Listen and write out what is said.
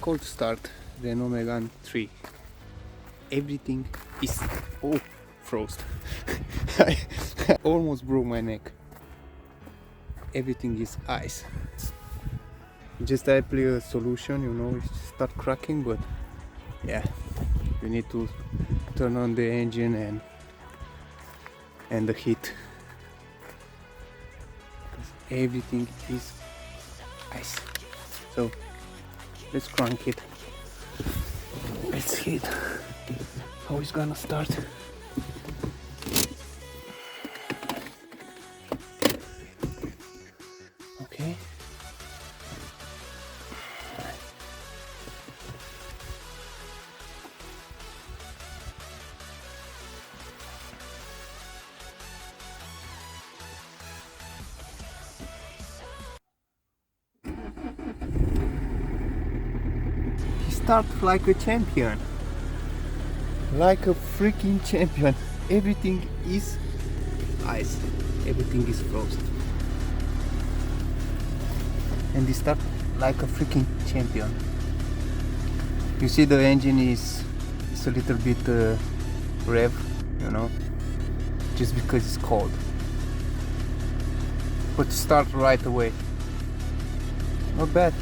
Cold start Renault Megane 3. Everything is frozen. I almost broke my neck. Everything is ice. Just I apply a solution, you know, it start cracking, but yeah, we need to turn on the engine and the heat. Everything is ice. So let's crank it. Let's see how it's gonna start. Okay. He starts like a champion. Like a freaking champion. Everything is ice. Everything is frozen. And he starts like a freaking champion. You see the engine is a little bit rev, you know, just because it's cold. But start right away. Not bad.